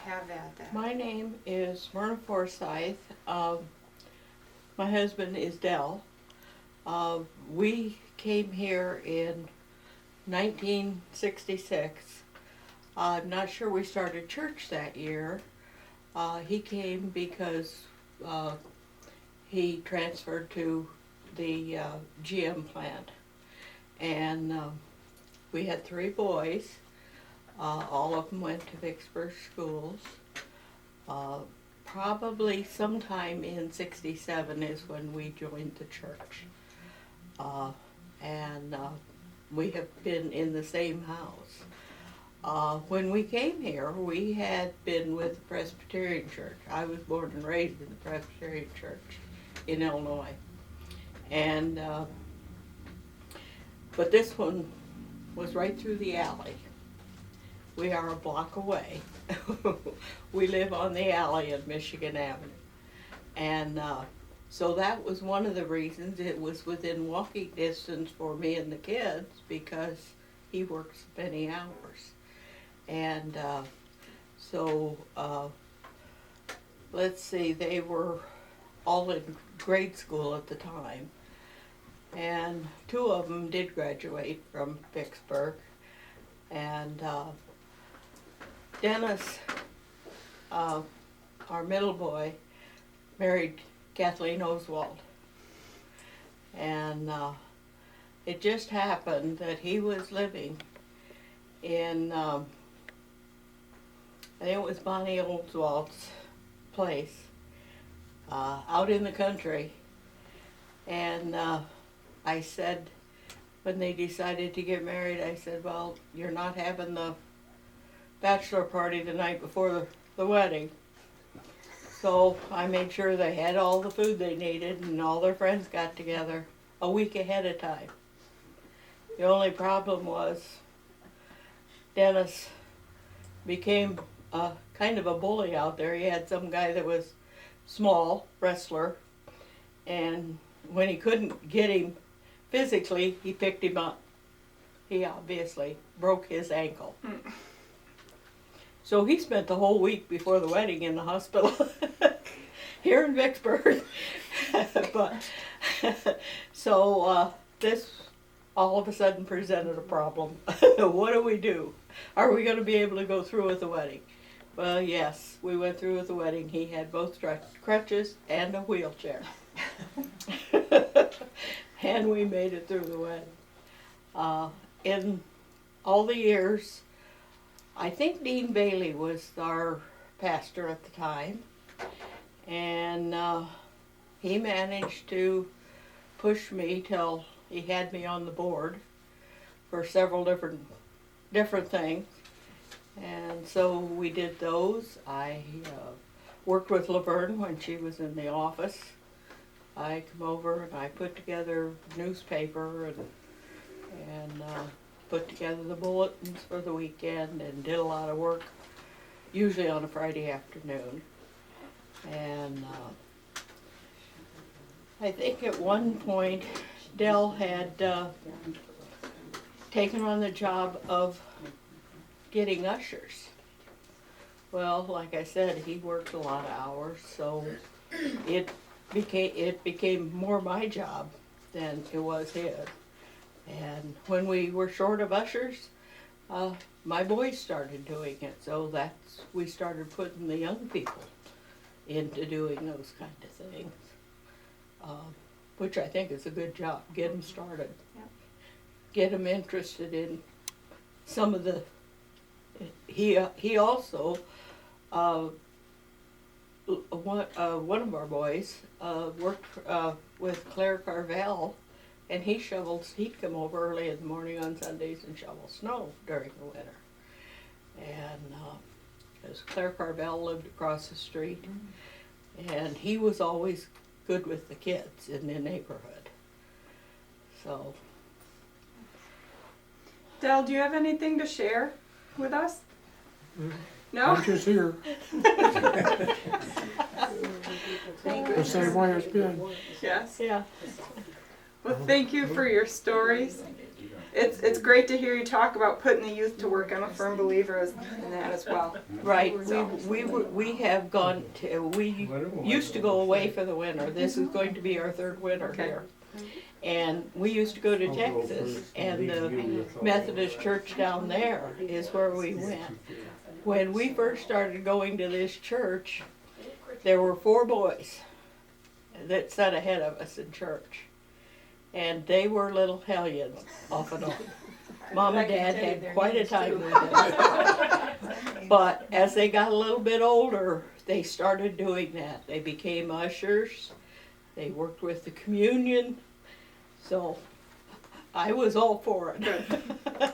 have at that. My name is Myrna Forsyth. My husband is Dell. We came here in 1966. I'm not sure we started church that year. He came because he transferred to the GM plant. And we had 3 boys. All of them went to Vicksburg schools. Probably sometime in '67 is when we joined the church. And we have been in the same house. When we came here, we had been with the Presbyterian Church. I was born and raised in the Presbyterian Church in Illinois. And but this one was right through the alley. We are a block away. We live on the alley of Michigan Avenue. And so that was one of the reasons it was within walking distance for me and the kids, because he works many hours. And so let's see, they were all in grade school at the time. And 2 of them did graduate from Vicksburg. And Dennis, our middle boy, married Kathleen Oswald. And it just happened that he was living in, I think it was Bonnie Oswald's place, out in the country. And I said, when they decided to get married, I said, well, you're not having the bachelor party the night before the wedding. So I made sure they had all the food they needed, and all their friends got together a week ahead of time. The only problem was Dennis became kind of a bully out there. He had some guy that was small, wrestler, and when he couldn't get him physically, he picked him up. He obviously broke his ankle. So he spent the whole week before the wedding in the hospital here in Vicksburg. But so this all of a sudden presented a problem. What do we do? Are we going to be able to go through with the wedding? Well, yes, we went through with the wedding. He had both crutches and a wheelchair. And we made it through the wedding. In all the years, I think Dean Bailey was our pastor at the time, and he managed to push me till he had me on the board for several different things, and so we did those. I worked with Laverne when she was in the office. I come over and I put together newspaper and put together the bulletins for the weekend and did a lot of work, usually on a Friday afternoon. And I think at one point Dell had taken on the job of getting ushers. Well, like I said, he worked a lot of hours, so it became more my job than it was his. And when we were short of ushers, my boys started doing it. So we started putting the young people into doing those kind of things, which I think is a good job. Get them started. Yep. Get them interested in some of the. He also one of our boys worked with Claire Carvel. And he'd come over early in the morning on Sundays and shovel snow during the winter. And because Claire Carvel lived across the street, and he was always good with the kids in the neighborhood. So. Del, do you have anything to share with us? No? I'm just here. The same way it's been. Yes. Yeah. Well, thank you for your stories. it's great to hear you talk about putting the youth to work. I'm a firm believer in that as well. Right, So- we have gone to, we used to go away for the winter. This is going to be our third winter Okay. here. And we used to go to Texas, and the Methodist church down there is where we went. When we first started going to this church, there were 4 boys that sat ahead of us in church. And they were little hellions off and on. Mom and Dad had quite a time with them. But as they got a little bit older, they started doing that. They became ushers. They worked with the communion. So I was all for it. Good. Good.